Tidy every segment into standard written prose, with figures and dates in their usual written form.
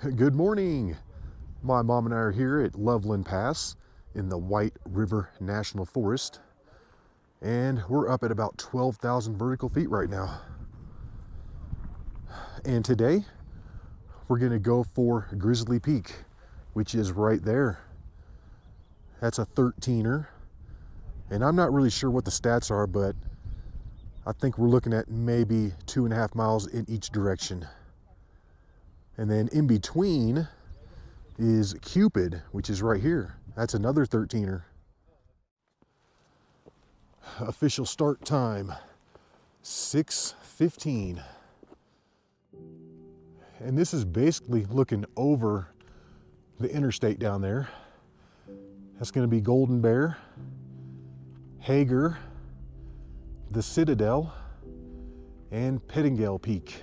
Good morning. My mom and I are here at Loveland Pass in the White River National Forest, and we're up at about 12,000 vertical feet right now. And today we're gonna go for Grizzly Peak, which is right there. That's a 13er, and I'm not really sure what the stats are, but I think we're looking at maybe 2.5 miles in each direction. And then in between is Cupid, which is right here. That's another 13er. Official start time, 6:15. And this is basically looking over the interstate down there. That's gonna be Golden Bear, Hager, the Citadel, and Pettingale Peak.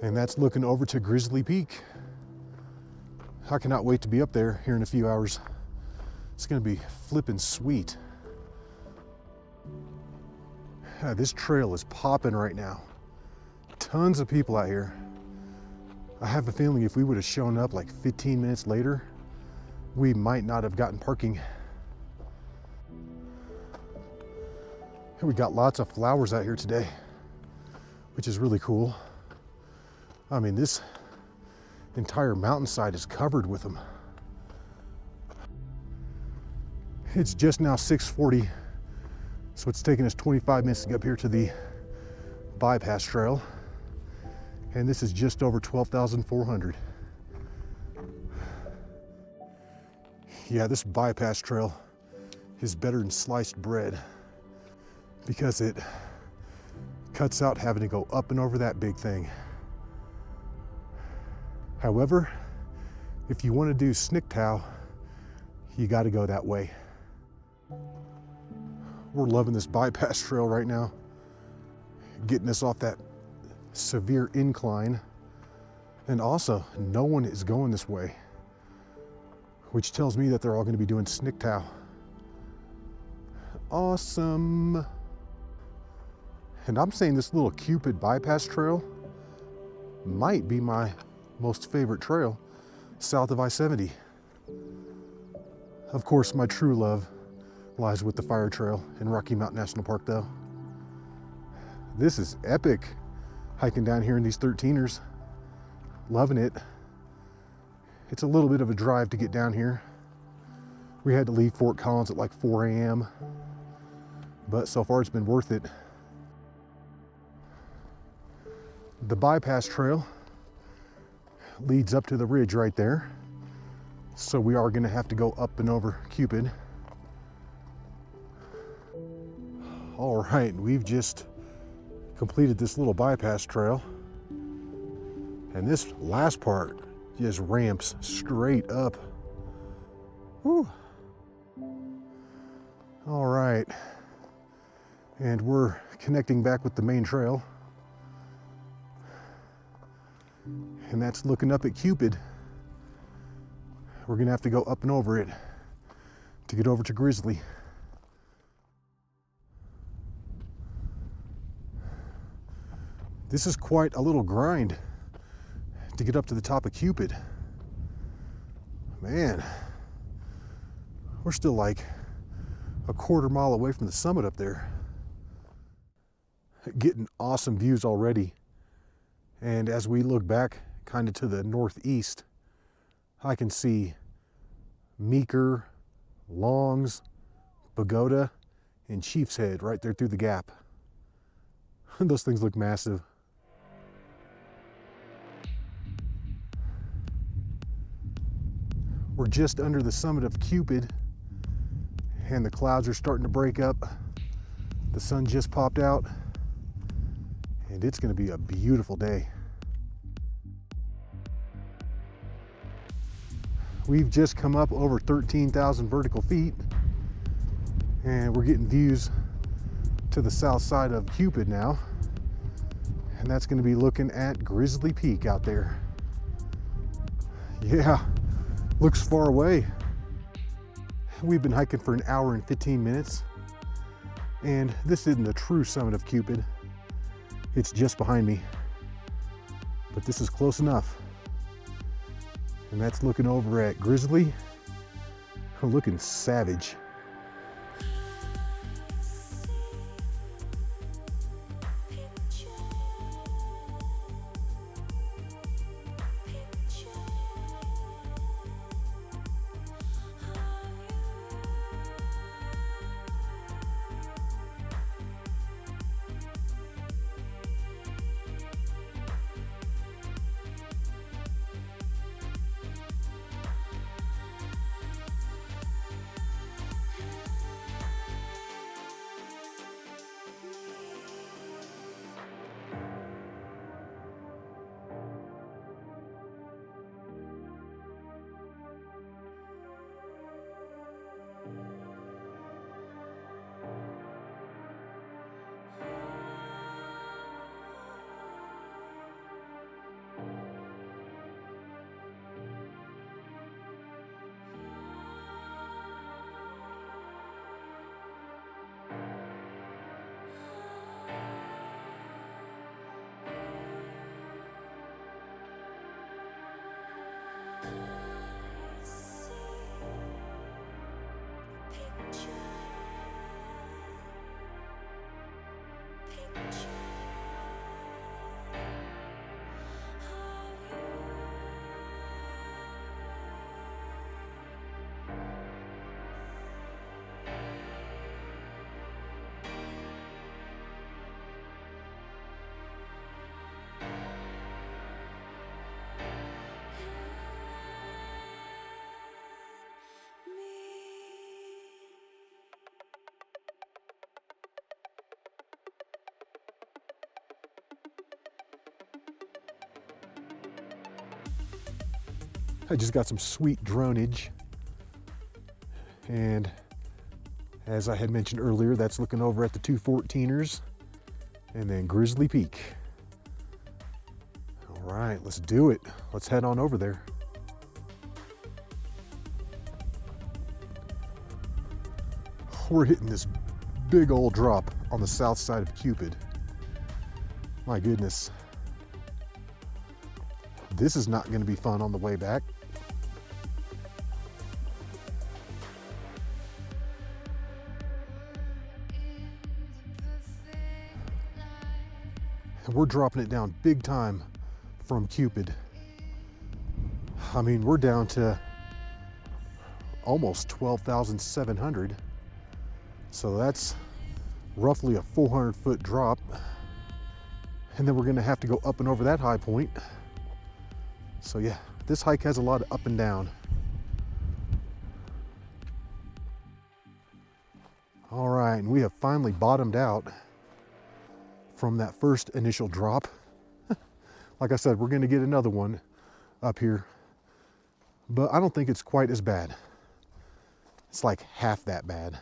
And that's looking over to Grizzly Peak. I cannot wait to be up there here in a few hours. It's gonna be flippin' sweet. This trail is popping right now. Tons of people out here. I have a feeling if we would have shown up like 15 minutes later, we might not have gotten parking. We got lots of flowers out here today, which is really cool. I mean, this entire mountainside is covered with them. It's just now 6:40, so it's taken us 25 minutes to get up here to the bypass trail. And this is just over 12,400. Yeah, this bypass trail is better than sliced bread because it cuts out having to go up and over that big thing. However, if you want to do Snicktow, you got to go that way. We're loving this bypass trail right now, getting us off that severe incline. And also, no one is going this way, which tells me that they're all going to be doing Snicktow. Awesome. And I'm saying this little Cupid bypass trail might be my most favorite trail south of I-70. Of course, my true love lies with the Fire Trail in Rocky Mountain National Park though. This is epic, hiking down here in these 13ers. Loving it. It's a little bit of a drive to get down here. We had to leave Fort Collins at like 4 a.m. but so far it's been worth it. The bypass trail leads up to the ridge right there. So we are gonna have to go up and over Cupid. All right, we've just completed this little bypass trail. And this last part just ramps straight up. Whew. All right, and we're connecting back with the main trail. And that's looking up at Cupid. We're gonna have to go up and over it to get over to Grizzly. This is quite a little grind to get up to the top of Cupid. Man, we're still like a quarter mile away from the summit up there. Getting awesome views already. And as we look back kind of to the northeast, I can see Meeker, Longs, Pagoda, and Chief's Head right there through the gap. Those things look massive. We're just under the summit of Cupid, and the clouds are starting to break up. The sun just popped out, and it's going to be a beautiful day. We've just come up over 13,000 vertical feet, and we're getting views to the south side of Cupid now, and that's going to be looking at Grizzly Peak out there. Yeah, looks far away. We've been hiking for an hour and 15 minutes, and this isn't the true summit of Cupid. It's just behind me. but this is close enough. And that's looking over at Grizzly, looking savage. I just got some sweet dronage, and as I had mentioned earlier, that's looking over at the 214ers and then Grizzly Peak. All right, let's do it. Let's head on over there. We're hitting this big old drop on the south side of Cupid. My goodness. This is not going to be fun on the way back. We're dropping it down big time from Cupid. I mean, we're down to almost 12,700. So that's roughly a 400-foot drop. And then we're gonna have to go up and over that high point. So yeah, this hike has a lot of up and down. All right, and we have finally bottomed out from that first initial drop. Like I said, we're gonna get another one up here, but I don't think it's quite as bad. It's like half that bad.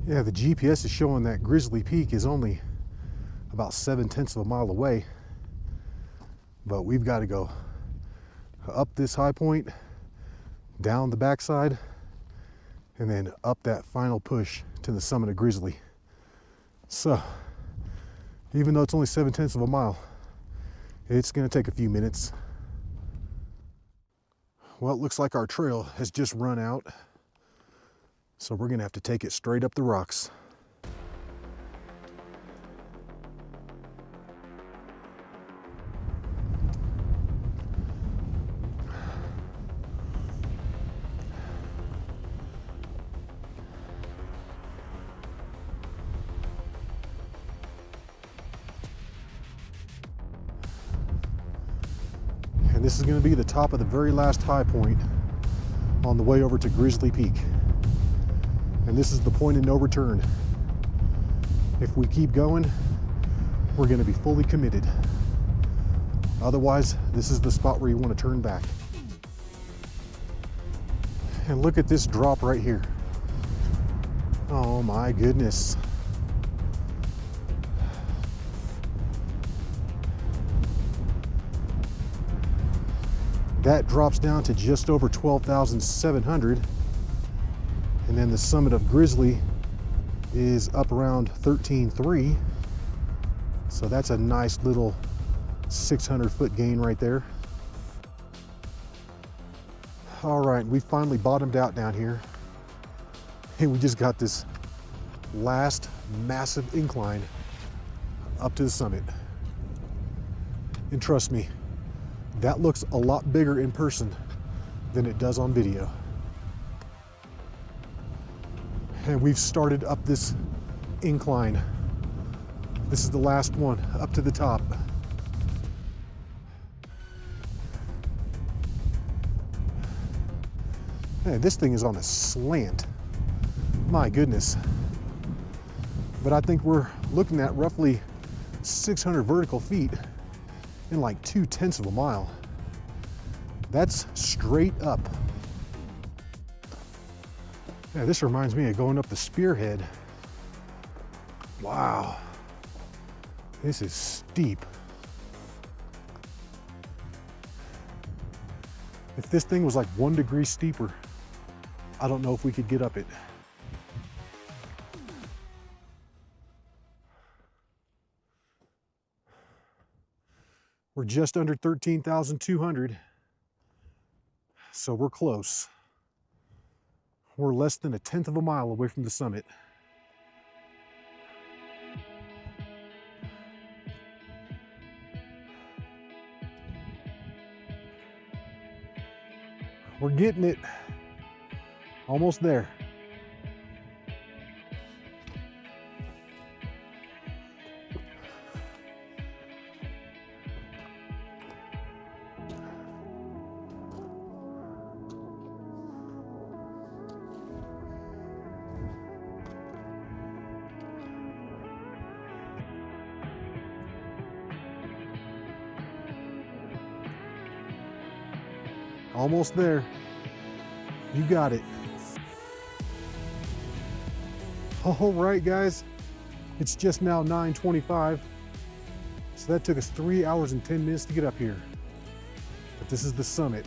Yeah, the GPS is showing that Grizzly Peak is only about 7/10 of a mile away, but we've got to go up this high point, down the backside, and then up that final push to the summit of Grizzly. So, even though it's only 7/10 of a mile, it's going to take a few minutes. Well, it looks like our trail has just run out. So we're gonna have to take it straight up the rocks. And this is gonna be the top of the very last high point on the way over to Grizzly Peak. And this is the point of no return. If we keep going, we're gonna be fully committed. Otherwise, this is the spot where you want to turn back. And look at this drop right here. Oh my goodness. That drops down to just over 12,700. And then the summit of Grizzly is up around 13,300. So that's a nice little 600-foot gain right there. All right, we finally bottomed out down here. And we just got this last massive incline up to the summit. And trust me, that looks a lot bigger in person than it does on video. And we've started up this incline. This is the last one up to the top. Man, this thing is on a slant. My goodness. But I think we're looking at roughly 600 vertical feet in like 2/10 of a mile. That's straight up. Yeah, this reminds me of going up the spearhead. Wow. This is steep. If this thing was like 1 degree steeper, I don't know if we could get up it. We're just under 13,200, so we're close. We're less than 1/10 of a mile away from the summit. We're getting it. Almost there. Almost there. You got it. All right, guys. It's just now 9:25. So that took us 3 hours and 10 minutes to get up here. But this is the summit,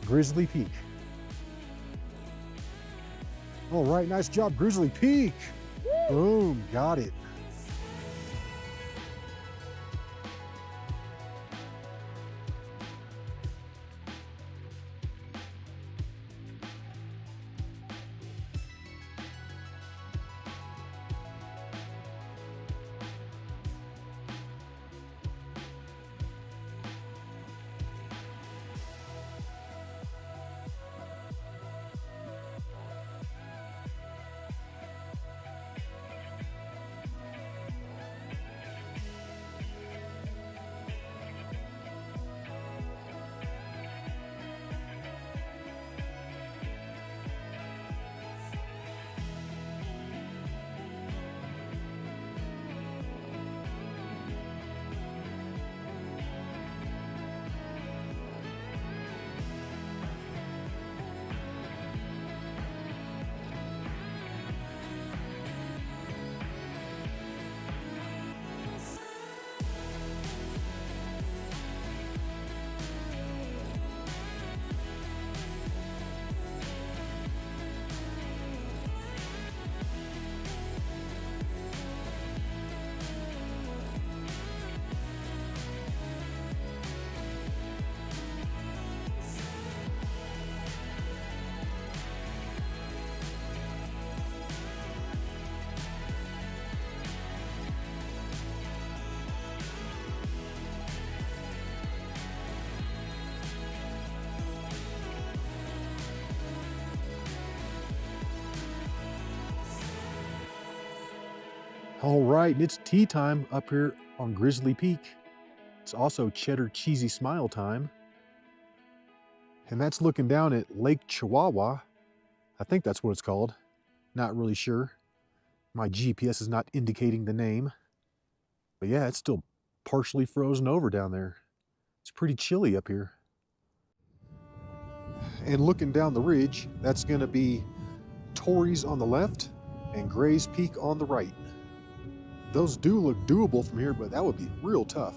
Grizzly Peak. All right, nice job, Grizzly Peak. Boom, got it. All right, and it's tea time up here on Grizzly Peak. It's also cheddar cheesy smile time. And that's looking down at Lake Chihuahua. I think that's what it's called. Not really sure. My GPS is not indicating the name. But yeah, it's still partially frozen over down there. It's pretty chilly up here. And looking down the ridge, that's gonna be Torrey's on the left and Gray's Peak on the right. Those do look doable from here, but that would be real tough.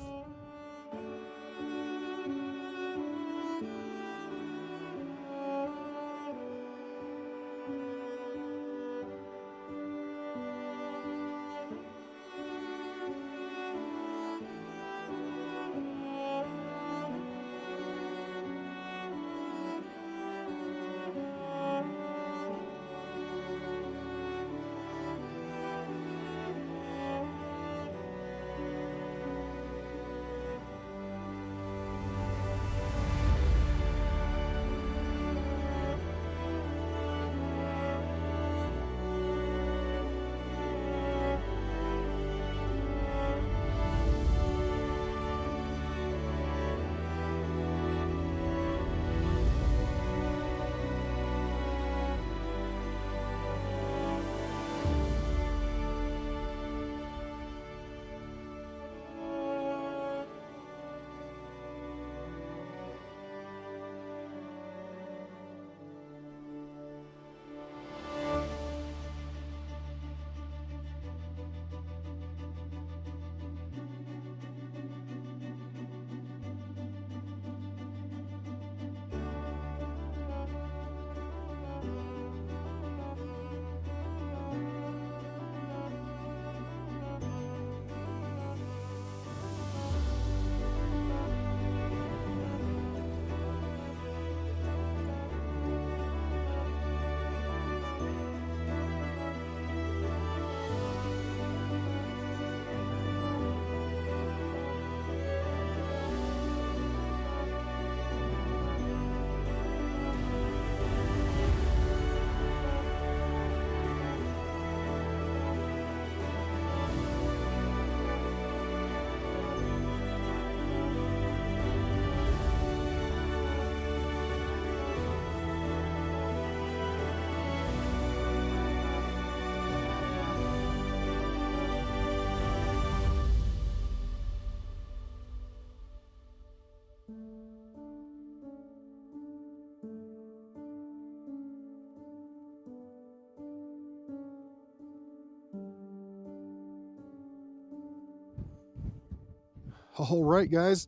All right, guys,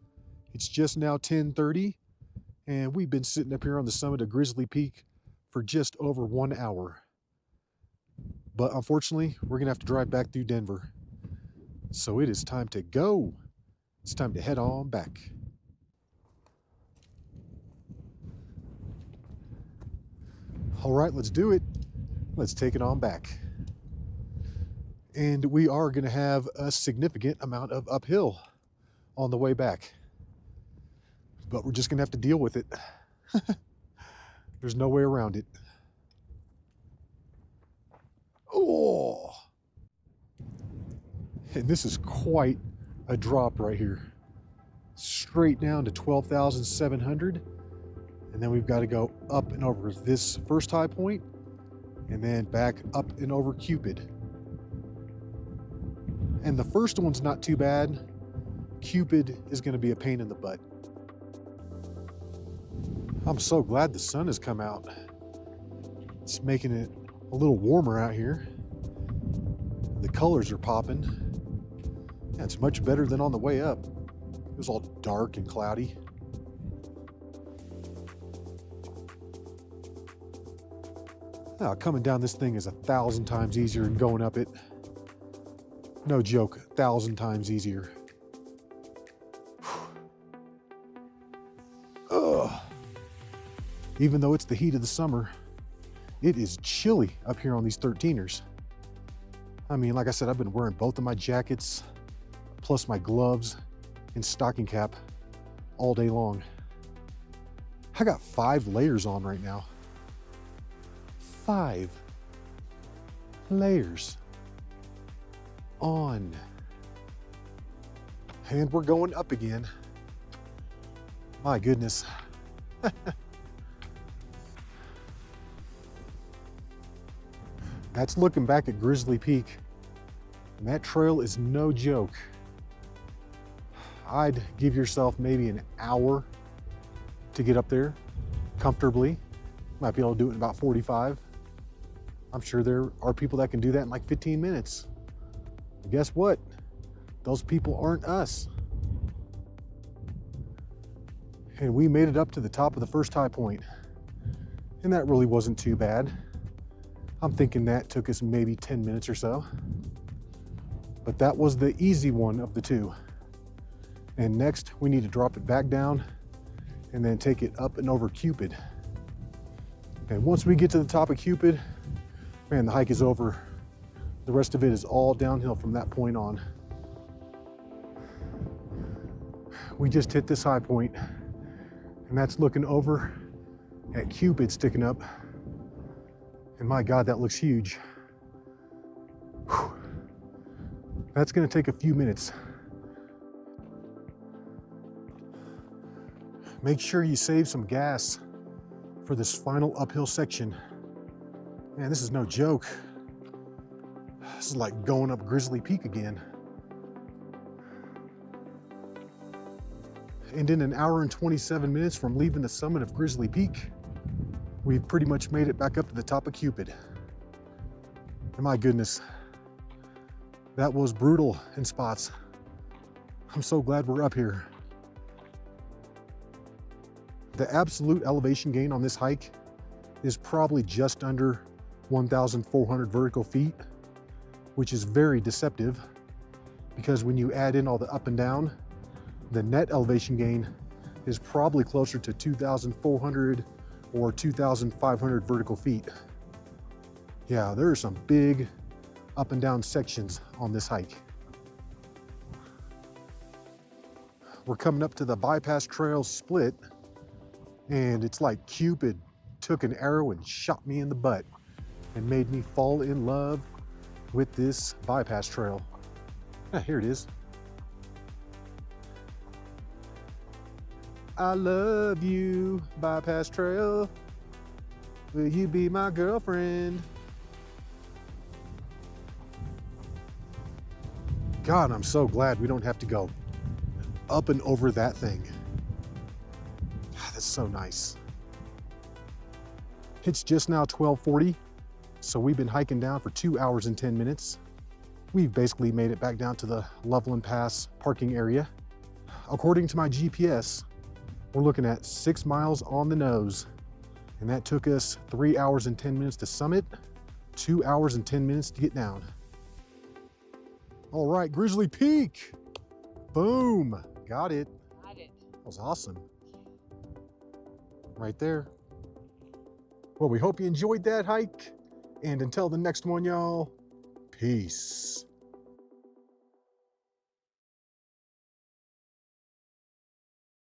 it's just now 10:30, and we've been sitting up here on the summit of Grizzly Peak for just over 1 hour. But unfortunately, we're gonna have to drive back through Denver. So it is time to go. It's time to head on back. All right, let's do it. Let's take it on back. And we are gonna have a significant amount of uphill on the way back, but we're just gonna have to deal with it. There's no way around it. Oh, and this is quite a drop right here, straight down to 12,700, and then we've got to go up and over this first high point and then back up and over Cupid. And the first one's not too bad. Cupid is going to be a pain in the butt. I'm so glad the sun has come out. It's making it a little warmer out here. The colors are popping. Yeah, it's much better than on the way up. It was all dark and cloudy. Now, coming down this thing is 1,000 times easier than going up it. No joke, 1,000 times easier. Ugh. Even though it's the heat of the summer, it is chilly up here on these 13ers. I mean, like I said, I've been wearing both of my jackets, plus my gloves and stocking cap all day long. I got 5 layers on right now. 5 layers on. And we're going up again. My goodness. That's looking back at Grizzly Peak. And that trail is no joke. I'd give yourself maybe an hour to get up there comfortably. Might be able to do it in about 45. I'm sure there are people that can do that in like 15 minutes. But guess what? Those people aren't us. And we made it up to the top of the first high point. And that really wasn't too bad. I'm thinking that took us maybe 10 minutes or so. But that was the easy one of the two. And next we need to drop it back down and then take it up and over Cupid. And once we get to the top of Cupid, man, the hike is over. The rest of it is all downhill from that point on. We just hit this high point, and that's looking over at Cupid sticking up. And my God, that looks huge. Whew. That's gonna take a few minutes. Make sure you save some gas for this final uphill section. Man, this is no joke. This is like going up Grizzly Peak again. And in an hour and 27 minutes from leaving the summit of Grizzly Peak, we've pretty much made it back up to the top of Cupid. And my goodness, that was brutal in spots. I'm so glad we're up here. The absolute elevation gain on this hike is probably just under 1,400 vertical feet, which is very deceptive because when you add in all the up and down, the net elevation gain is probably closer to 2,400 or 2,500 vertical feet. Yeah, there are some big up and down sections on this hike. We're coming up to the bypass trail split, and it's like Cupid took an arrow and shot me in the butt and made me fall in love with this bypass trail. Here it is. I love you, bypass trail. Will you be my girlfriend? God, I'm so glad we don't have to go up and over that thing. God, that's so nice. It's just now 12:40, so we've been hiking down for 2 hours and 10 minutes. We've basically made it back down to the Loveland Pass parking area. According to my GPS, we're looking at 6 miles on the nose, and that took us 3 hours and 10 minutes to summit, 2 hours and 10 minutes to get down. All right, Grizzly Peak. Boom, got it. Got it. That was awesome. Right there. Well, we hope you enjoyed that hike, and until the next one, y'all, peace.